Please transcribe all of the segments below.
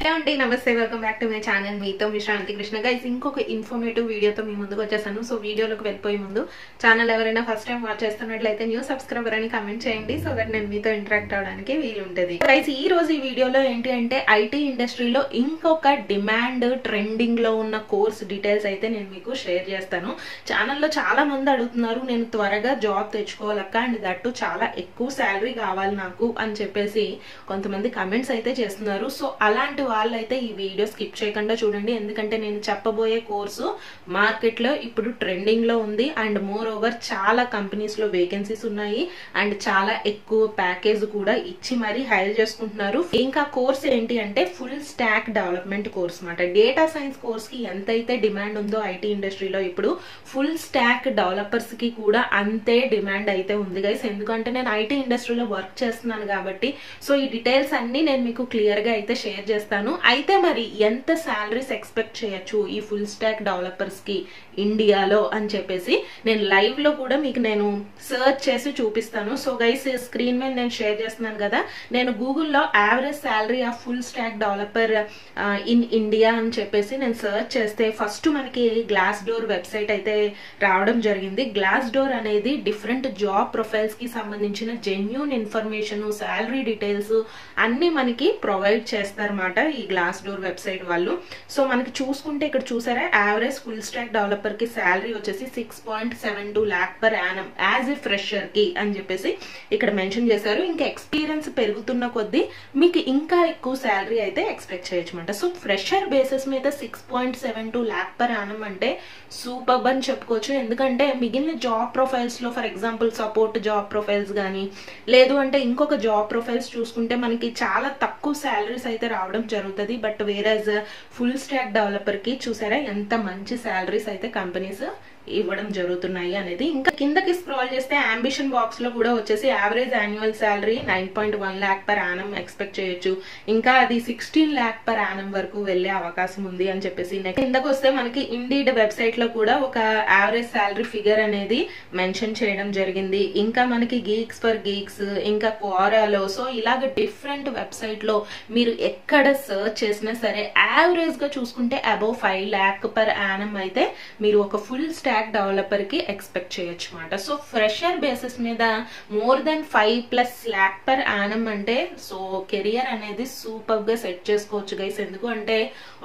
Hello అండి, నమస్తే, welcome back to my channel. మీతో విశ్రాంతి కృష్ణ. గైస్, ఇంకొక ఇన్ఫర్మేటివ్ వీడియోతో మీ ముందుకు వచ్చేసాను. సో వీడియోలోకి వెళ్ళిపోయే ముందు ఛానల్ ఎవరైనా ఫస్ట్ టైం వాచ్ చేస్తున్నట్లయితే న్యూ సబ్స్క్రైబర్ అని కమెంట్ చేయండి, సో దట్ నేను మీతో ఇంటరాక్ట్ అవడానికి వీలు ఉంటుంది. గైస్, ఈ రోజు ఈ వీడియోలో ఏంటి అంటే ఐటీ ఇండస్ట్రీలో ఇంకొక డిమాండ్ ట్రెండింగ్ లో ఉన్న కోర్స్ డీటెయిల్స్ అయితే నేను మీకు షేర్ చేస్తాను. ఛానల్లో చాలా మంది అడుగుతున్నారు, నేను త్వరగా జాబ్ తెచ్చుకోవాలక్క అండ్ దట్టు చాలా ఎక్కువ శాలరీ కావాలి నాకు అని చెప్పేసి కొంతమంది కమెంట్స్ అయితే చేస్తున్నారు. సో అలాంటి వాళ్ళైతే ఈ వీడియో స్కిప్ చేయకుండా చూడండి, ఎందుకంటే నేను చెప్పబోయే కోర్సు మార్కెట్ లో ఇప్పుడు ట్రెండింగ్ లో ఉంది అండ్ మోర్ ఓవర్ చాలా కంపెనీస్ లో వేకెన్సీస్ ఉన్నాయి అండ్ చాలా ఎక్కువ ప్యాకేజ్ కూడా ఇచ్చి మరీ హైర్ చేసుకుంటున్నారు. ఇంకా కోర్స్ ఏంటి అంటే ఫుల్ స్టాక్ డెవలప్మెంట్ కోర్స్ అన్నమాట. డేటా సైన్స్ కోర్స్ కి ఎంతైతే డిమాండ్ ఉందో ఐటీ ఇండస్ట్రీలో ఇప్పుడు ఫుల్ స్టాక్ డెవలపర్స్ కి కూడా అంతే డిమాండ్ అయితే ఉంది గైస్. ఎందుకంటే నేను ఐటీ ఇండస్ట్రీలో వర్క్ చేస్తున్నాను కాబట్టి సో ఈ డీటెయిల్స్ అన్ని నేను మీకు క్లియర్ గా అయితే షేర్ చేస్తాను. అయితే మరి ఎంత సాలరీస్ ఎక్స్పెక్ట్ చేయొచ్చు ఈ ఫుల్ స్టాక్ డెవలపర్స్ కి ఇండియాలో అని చెప్పేసి నేను లైవ్ లో కూడా మీకు నేను సర్చ్ చేసి చూపిస్తాను. సో గైస్, స్క్రీన్ మీద నేను షేర్ చేస్తున్నాను కదా, నేను గూగుల్లో average salary of full stack developer in India అని చెప్పేసి నేను సర్చ్ చేస్తే ఫస్ట్ మనకి గ్లాస్ డోర్ వెబ్సైట్ అయితే రావడం జరిగింది. గ్లాస్ డోర్ అనేది డిఫరెంట్ జాబ్ ప్రొఫైల్స్ కి సంబంధించిన జెన్యూన్ ఇన్ఫర్మేషన్, శాలరీ డీటెయిల్స్ అన్ని మనకి ప్రొవైడ్ చేస్తారన్నమాట ఈ గ్లాస్ డోర్ వెబ్సైట్ వాళ్ళు. సో మనకి చూసుకుంటే ఇక్కడ చూసారా, యావరేజ్ ఫుల్ స్టాక్ డెవలపర్ కి శాలరీ వచ్చేసి 6.72 lakh per annum as a fresher కి అని చెప్పేసి ఇక్కడ మెన్షన్ చేశారు. ఇంకా ఎక్స్పీరియన్స్ పెరుగుతున్న కొద్దీ మీకు ఇంకా ఎక్కువ శాలరీ అయితే ఎక్స్పెక్ట్ చేయొచ్చు అనమాట. సో ఫ్రెషర్ బేసిస్ మీద 6.72 lakh per annum అంటే సూపర్ అని చెప్పుకోవచ్చు. ఎందుకంటే మిగిలిన జాబ్ ప్రొఫైల్స్ లో for example support job profiles కానీ లేదు అంటే ఇంకొక జాబ్ ప్రొఫైల్స్ చూసుకుంటే మనకి చాలా తక్కువ శాలరీస్ అయితే రావడం జరుగుతుంది. బట్ వేరేజ్ ఫుల్ స్టాక్ డెవలపర్ కి చూసారా ఎంత మంచి శాలరీస్ అయితే కంపెనీస్ ఇవ్వడం జరుగుతున్నాయి అనేది. ఇంకా కిందకి స్క్రోల్ చేస్తే అంబిషన్ బాక్స్ లో కూడా వచ్చేసి average annual salary 9.1 lakh per annum expect చేయొచ్చు. ఇంకా అది 16 lakh per annum వరకు వెళ్లే అవకాశం ఉంది అని చెప్పేసి కిందకు వస్తే మనకి ఇండీడ్ వెబ్సైట్ లో కూడా ఒక యావరేజ్ శాలరీ ఫిగర్ అనేది మెన్షన్ చేయడం జరిగింది. ఇంకా మనకి గీక్స్ ఫర్ గీక్స్, ఇంకా క్వారాలో, సో ఇలాగ డిఫరెంట్ వెబ్సైట్ లో మీరు ఎక్కడ సర్చ్ చేసినా సరే యావరేజ్ గా చూసుకుంటే అబౌవ్ 5 lakh per annum అయితే మీరు ఒక ఫుల్ స్టాక్ డెవలపర్ కి ఎక్స్పెక్ట్ చేయొచ్చు అనమాట. సో ఫ్రెషర్ బేసిస్ మీద more than 5+ lakh per annum అంటే సో కెరియర్ అనేది సూపర్ గా సెట్ చేసుకోవచ్చు గైస్. ఎందుకు అంటే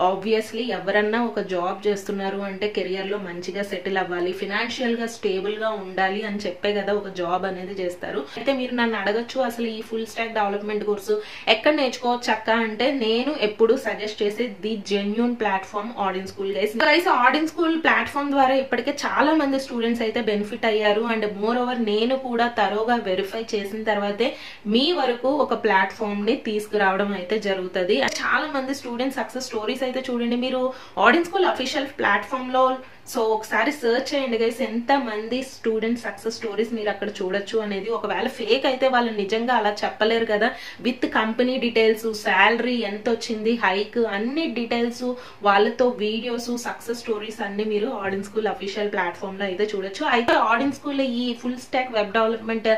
ఆబ్వియస్లీ ఎవరన్నా ఒక జాబ్ చేస్తున్నారు అంటే కెరియర్ లో మంచిగా సెటిల్ అవ్వాలి, ఫినాన్షియల్ గా స్టేబుల్ గా ఉండాలి అని చెప్పే కదా ఒక జాబ్ అనేది చేస్తారు. అయితే మీరు నన్ను అడగచ్చు అసలు ఈ ఫుల్ స్టాక్ డెవలప్మెంట్ కోర్సు ఎక్కడ నేర్చుకోవచ్చు అక్క అంటే నేను ఎప్పుడు సజెస్ట్ చేసే the genuine platform audience school guys. Audience school platform ద్వారా ఇప్పటికే చాలా మంది స్టూడెంట్స్ అయితే బెనిఫిట్ అయ్యారు అండ్ మోర్ ఓవర్ నేను కూడా తరోగా వెరిఫై చేసిన తర్వాతే మీ వరకు ఒక ప్లాట్ఫామ్ ని తీసుకురావడం అయితే జరుగుతుంది. చాలా మంది స్టూడెంట్ సక్సెస్ స్టోరీస్ అయితే చూడండి మీరు ఆడియన్ స్కూల్ అఫీషియల్ ప్లాట్ఫామ్ లో. సో ఒకసారి సర్చ్ చేయండి గైస్, ఎంత మంది స్టూడెంట్ సక్సెస్ స్టోరీస్ మీరు అక్కడ చూడొచ్చు అనేది. ఒకవేళ ఫేక్ అయితే వాళ్ళు నిజంగా అలా చెప్పలేరు కదా, విత్ కంపెనీ డీటెయిల్స్, శాలరీ ఎంత వచ్చింది, హైక్, అన్ని డీటెయిల్స్ వాళ్ళతో వీడియోస్, సక్సెస్ స్టోరీస్ అన్ని మీరు ఆడియన్ స్కూల్ అఫీషియల్ ప్లాట్ఫామ్ లో అయితే చూడొచ్చు. అయితే ఆడియన్ స్కూల్ ఈ full stock web development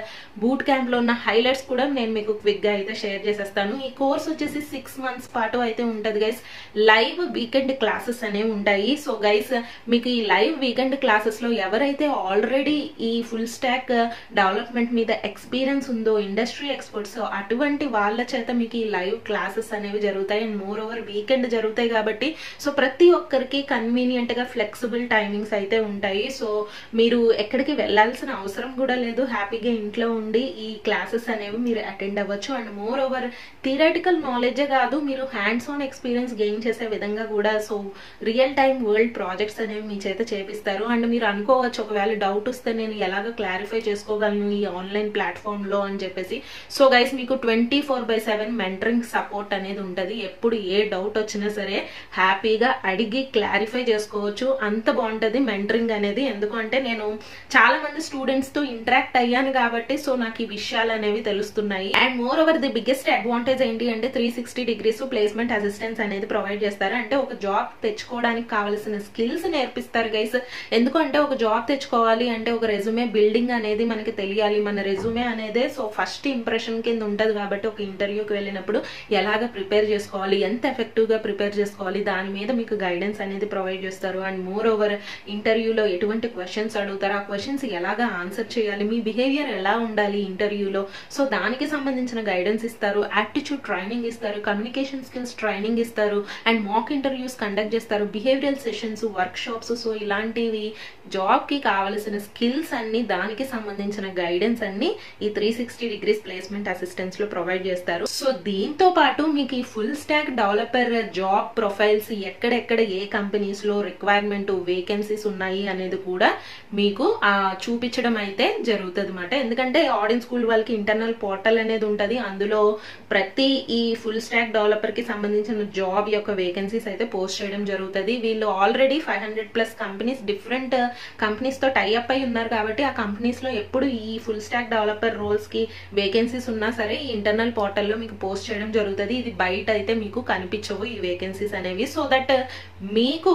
boot camp లో ఉన్న హైలైట్స్ కూడా నేను మీకు క్విక్ గా అయితే షేర్ చేసేస్తాను. ఈ కోర్స్ వచ్చేసి 6 months పాటు అయితే ఉంటది గైస్. లైవ్ వీకెండ్ క్లాసెస్ అనేవి ఉంటాయి. సో గైస్, మీకు ఈ లైవ్ వీకెండ్ క్లాసెస్ లో ఎవరైతే ఆల్రెడీ ఈ ఫుల్ స్టాక్ డెవలప్మెంట్ మీద ఎక్స్పీరియన్స్ ఉందో, ఇండస్ట్రీ ఎక్స్పర్ట్స్, అటువంటి వాళ్ళ చేత మీకు ఈ లైవ్ క్లాసెస్ అనేవి జరుగుతాయి అండ్ మోర్ ఓవర్ వీకెండ్ జరుగుతాయి కాబట్టి సో ప్రతి ఒక్కరికి కన్వీనియంట్ గా ఫ్లెక్సిబుల్ టైమింగ్స్ అయితే ఉంటాయి. సో మీరు ఎక్కడికి వెళ్లాల్సిన అవసరం కూడా లేదు, హ్యాపీగా ఇంట్లో ఉండి ఈ క్లాసెస్ అనేవి మీరు అటెండ్ అవ్వచ్చు. అండ్ మోర్ ఓవర్ థియరటికల్ నాలెడ్జే కాదు, మీరు హ్యాండ్స్ ఆన్ ఎక్స్పీరియన్స్ గెయిన్ చేసే విధంగా కూడా so real time world projects అనేవి మీ చేత చేపిస్తారు. అండ్ మీరు అనుకోవచ్చు ఒకవేళ డౌట్ వస్తే నేను ఎలాగ క్లారిఫై చేసుకోగలను ఈ ఆన్లైన్ ప్లాట్ఫామ్ లో అని చెప్పేసి. సో గైస్, మీకు 24/7 మెంటరింగ్ సపోర్ట్ అనేది ఉంటది. ఎప్పుడు ఏ డౌట్ వచ్చినా సరే హ్యాపీగా అడిగి క్లారిఫై చేసుకోవచ్చు. అంత బాగుంటది మెంటరింగ్ అనేది. ఎందుకంటే నేను చాలా మంది స్టూడెంట్స్ తో ఇంటరాక్ట్ అయ్యాను కాబట్టి సో నాకు ఈ విషయాలు అనేవి తెలుస్తున్నాయి. And more over the biggest advantage ఏంటి అంటే 360 degrees ప్లేస్మెంట్ అసిస్టెన్స్ అనేది ప్రొవైడ్ చేస్తారు. అంటే ఒక జాబ్ తెచ్చుకోవడానికి కావాల్సిన స్కిల్స్ నేర్పిస్తారు చేస్తారు గైస్. ఎందుకంటే ఒక జాబ్ తెచ్చుకోవాలి అంటే ఒక రెజ్యూమే బిల్డింగ్ అనేది మనకి తెలియాలి. మన రెజ్యూమే అనేది సో ఫస్ట్ ఇంప్రెషన్ కింద ఉంటది కాబట్టి ఒక ఇంటర్వ్యూకి వెళ్ళినప్పుడు ఎలాగ ప్రిపేర్ చేసుకోవాలి, ఎంత ఎఫెక్టివ్ గా ప్రిపేర్ చేసుకోవాలి, దాని మీద మీకు గైడెన్స్ అనేది ప్రొవైడ్ చేస్తారు. అండ్ మోర్ ఓవర్ ఇంటర్వ్యూలో ఎటువంటి క్వశ్చన్స్ అడుగుతారు, ఆ క్వశ్చన్స్ ఎలాగా ఆన్సర్ చేయాలి, మీ బిహేవియర్ ఎలా ఉండాలి ఇంటర్వ్యూలో, సో దానికి సంబంధించిన గైడెన్స్ ఇస్తారు. యాప్టిట్యూడ్ ట్రైనింగ్ ఇస్తారు, కమ్యూనికేషన్ స్కిల్స్ ట్రైనింగ్ ఇస్తారు, అండ్ మాక్ ఇంటర్వ్యూస్ కండక్ట్ చేస్తారు, behavioural sessions, work shops. So ఇలాంటివి జాబ్ కి కావలసిన స్కిల్స్ అన్ని, దానికి సంబంధించిన గైడెన్స్ అన్ని ఈ 360 degrees ప్లేస్మెంట్ అసిస్టెన్స్ లో ప్రొవైడ్ చేస్తారు. సో దీంతో పాటు మీకు ఈ full stack developer job profiles ఎక్కడెక్కడ ఏ కంపెనీస్ లో రిక్వైర్మెంట్ వేకెన్సీస్ ఉన్నాయి అనేది కూడా మీకు చూపించడం అయితే జరుగుతుంది అన్నమాట. ఎందుకంటే ఆడియన్స్ స్కూల్ వాళ్ళకి ఇంటర్నల్ పోర్టల్ అనేది ఉంటది, అందులో ప్రతి ఈ ఫుల్ స్టాక్ డెవలపర్ కి సంబంధించిన జాబ్ యొక్క వేకెన్సీస్ అయితే పోస్ట్ చేయడం జరుగుతుంది. వీళ్ళు ఆల్రెడీ 500+ కంపెనీస్, డిఫరెంట్ కంపెనీస్ తో టైఅప్ అయి ఉన్నారు కాబట్టి ఆ కంపెనీస్ లో ఎప్పుడు ఈ ఫుల్ స్టాక్ డెవలపర్ రోల్స్ కి వేకెన్సీస్ ఉన్నా సరే ఈ ఇంటర్నల్ పోర్టల్లో మీకు పోస్ట్ చేయడం జరుగుతుంది. ఇది బయట అయితే మీకు కనిపించవు ఈ వేకెన్సీస్ అనేవి. సో దట్ మీకు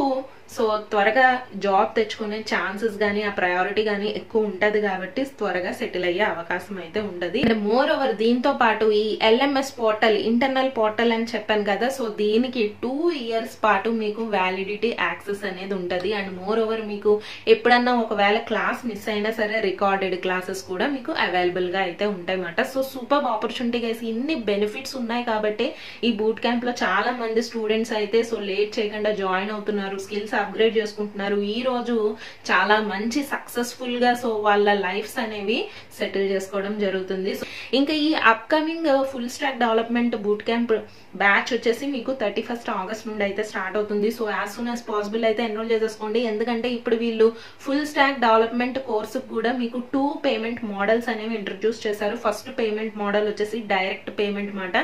సో త్వరగా జాబ్ తెచ్చుకునే ఛాన్సెస్ కానీ ఆ ప్రయారిటీ కానీ ఎక్కువ ఉంటది కాబట్టి త్వరగా సెటిల్ అయ్యే అవకాశం అయితే ఉండదు. అండ్ మోర్ ఓవర్ దీంతో పాటు ఈ LMS పోర్టల్, ఇంటర్నల్ పోర్టల్ అని చెప్పాను కదా, సో దీనికి 2 years పాటు మీకు వ్యాలిడిటీ యాక్సెస్ అనేది ఉంటది. అండ్ మోర్ ఓవర్ మీకు ఎప్పుడన్నా ఒకవేళ క్లాస్ మిస్ అయినా సరే రికార్డెడ్ క్లాసెస్ కూడా మీకు అవైలబుల్ గా అయితే ఉంటాయి అన్నమాట. So super opportunity guys. ఇన్ని బెనిఫిట్స్ ఉన్నాయి కాబట్టి ఈ బూట్ క్యాంప్ లో చాలా మంది స్టూడెంట్స్ అయితే సో లేట్ చేయకుండా జాయిన్ అవుతున్నారు, స్కిల్స్ అప్గ్రేడ్ చేసుకుంటున్నారు. ఈ రోజు చాలా మంచి సక్సెస్ఫుల్ గా సో వాళ్ళ లైఫ్స్ అనేవి సెటిల్ చేసుకోవడం జరుగుతుంది. సో ఇంకా ఈ upcoming full stack development boot camp batch వచ్చేసి మీకు 31st August నుండి అయితే స్టార్ట్ అవుతుంది. So as soon as possible అయితే ఎన్రోల్ చేసేసుకోండి. ఎందుకంటే ఇప్పుడు వీళ్ళు ఫుల్ స్టాక్ డెవలప్మెంట్ కోర్సు కూడా మీకు 2 పేమెంట్ మోడల్స్ అనేవి ఇంట్రడ్యూస్ చేశారు. ఫస్ట్ పేమెంట్ మోడల్ వచ్చేసి డైరెక్ట్ పేమెంట్ మాట,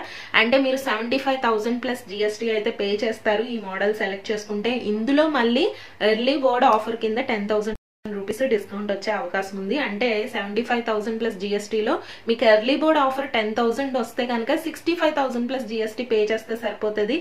అంటే మీరు 75,000+ GST అయితే పే చేస్తారు ఈ మోడల్ సెలెక్ట్ చేసుకుంటే. ఇందులో మళ్ళీ ఎర్లీ బోర్డ్ ఆఫర్ కింద 10,000 రూపీస్ డిస్కౌంట్ వచ్చే అవకాశం ఉంది. అంటే 75,000+ GST లో మీకు ఎర్లీ బోర్డ్ ఆఫర్ 10,000 వస్తే కనుక 65,000+ GST పే చేస్తే సరిపోతుంది.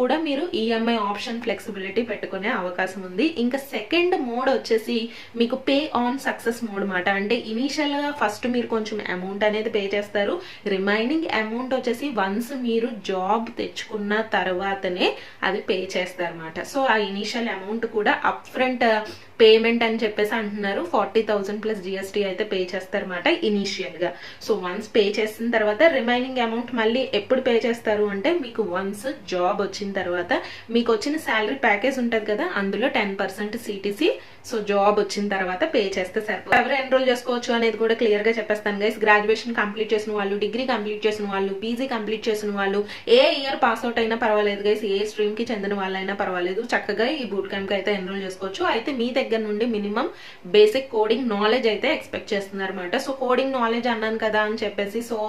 కూడా మీరు ఈఎంఐ ఆప్షన్ ఫ్లెక్సిబిలిటీ పెట్టుకునే అవకాశం ఉంది. ఇంకా సెకండ్ మోడ్ వచ్చేసి మీకు పే ఆన్ సక్సెస్ మోడ్ మాట, అంటే ఇనీషియల్ గా ఫస్ట్ మీరు కొంచెం అమౌంట్ అనేది పే చేస్తారు, రిమైనింగ్ అమౌంట్ వచ్చేసి వన్స్ మీరు జాబ్ తెచ్చుకున్న తర్వాతనే అది పే చేస్తారన్నమాట. సో ఆ ఇనీషియల్ అమౌంట్ కూడా అప్ ఫ్రంట్ పేమెంట్ అని చెప్పేసి అంటున్నారు. 40,000+ GST అయితే పే చేస్తారన్నమాట ఇనీషియల్ గా. సో వన్స్ పే చేసిన తర్వాత రిమైనింగ్ అమౌంట్ మళ్ళీ ఎప్పుడు పే చేస్తారు అంటే మీకు వన్స్ జాబ్ వచ్చిన తర్వాత మీకు వచ్చిన శాలరీ ప్యాకేజ్ ఉంటది కదా, అందులో 10% CTC సో జాబ్ వచ్చిన తర్వాత పే చేస్తే సరిపోతుంది. ఎవరు ఎన్రోల్ చేసుకోవచ్చు అనేది కూడా క్లియర్ గా చెప్పేస్తాను గైస్. గ్రాడ్యుయేషన్ కంప్లీట్ చేసిన వాళ్ళు, డిగ్రీ కంప్లీట్ చేసిన వాళ్ళు, పీజీ కంప్లీట్ చేసిన వాళ్ళు, ఏ ఇయర్ పాస్ అవుట్ అయినా పర్వాలేదు గైస్, ఏ స్ట్రీమ్ కి చెందిన వాళ్ళైనా పర్వాలేదు, చక్కగా ఈ బూట్ క్యాంప్ కి అయితే ఎన్రోల్ చేసుకోవచ్చు. అయితే మీ దగ్గర నుండి మినిమం బేసిక్ కోడింగ్ నాలెడ్జ్ అయితే ఎక్స్పెక్ట్ చేస్తున్నారు అనమాట. సో కోడింగ్ నాలెడ్జ్ అన్నాను కదా అని చెప్పేసి సో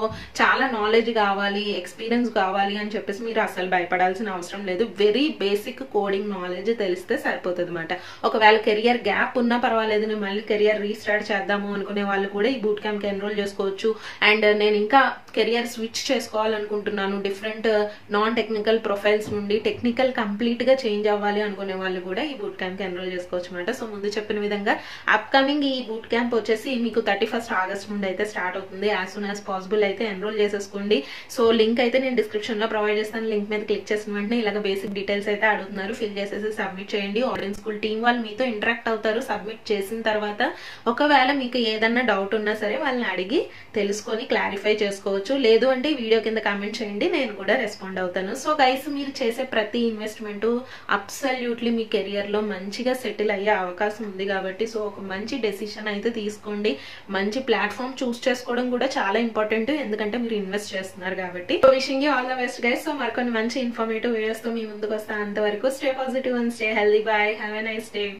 చాలా నాలెడ్జ్ కావాలి, ఎక్స్పీరియన్స్ కావాలి అని చెప్పేసి మీరు అసలు భయపడాల్సిన అవసరం లేదు. వెరీ బేసిక్ కోడింగ్ నాలెడ్జ్ తెలిస్తే సరిపోతుంది అనమాట. ఒకవేళ కెరియర్ గ్యాప్ ఉన్నా పర్వాలేదు, నేను మళ్ళీ కెరియర్ రీస్టార్ట్ చేద్దాము అనుకునే వాళ్ళు కూడా ఈ బూట్ క్యాంప్ కి ఎన్రోల్ చేసుకోవచ్చు. అండ్ నేను ఇంకా కెరియర్ స్విచ్ చేసుకోవాలనుకుంటున్నాను, డిఫరెంట్ నాన్ టెక్నికల్ ప్రొఫైల్స్ నుండి టెక్నికల్ కంప్లీట్ గా చేంజ్ అవ్వాలి అనుకునే వాళ్ళు కూడా ఈ బూట్ క్యాంప్ కి ఎన్రోల్ చేసుకోవచ్చు అనమాట. సో ముందు చెప్పిన విధంగా అప్కమింగ్ ఈ బూట్ క్యాంప్ వచ్చేసి మీకు 31st August నుండి అయితే స్టార్ట్ అవుతుంది. యాజ్ సూన్ యాజ్ పాసిబుల్ అయితే ఎన్రోల్ చేసేసుకోండి. సో లింక్ అయితే నేను డిస్క్రిప్షన్ లో ప్రొవైడ్ చేస్తాను. లింక్ మీద క్లిక్ చేసిన వెంటనే ఇలాగ బేసిక్ డీటెయిల్స్ అయితే అడుగుతున్నారు, ఫిల్ చేసేసి సబ్మిట్ చేయండి. ఆడియన్స్ స్కూల్ టీం వాళ్ళు మీతో ఇంటరాక్ట్ అవుతారు. సబ్మిట్ చేసిన తర్వాత ఒకవేళ మీకు ఏదన్నా డౌట్ ఉన్నా సరే వాళ్ళని అడిగి తెలుసుకొని క్లారిఫై చేసుకోవచ్చు. లేదు అంటే వీడియో కింద కామెంట్ చేయండి, నేను కూడా రెస్పాండ్ అవుతాను. సో గైస్, మీరు చేసే ప్రతి ఇన్వెస్ట్మెంట్ అబ్సల్యూట్లీ మీ కెరియర్ లో మంచిగా సెటిల్ అయ్యే అవకాశం ఉంది కాబట్టి సో ఒక మంచి డెసిషన్ అయితే తీసుకోండి. మంచి ప్లాట్ఫామ్ చూస్ చేసుకోవడం కూడా చాలా ఇంపార్టెంట్, ఎందుకంటే మీరు ఇన్వెస్ట్ చేస్తున్నారు కాబట్టి. So wishing you all the best guys. So మరికొన్ని మంచి ఇన్ఫర్మేటివ్ వీడియోస్ తో మీ ముందుకు వస్తాను. అంతవరకు stay positive and stay healthy. By, have a nice day.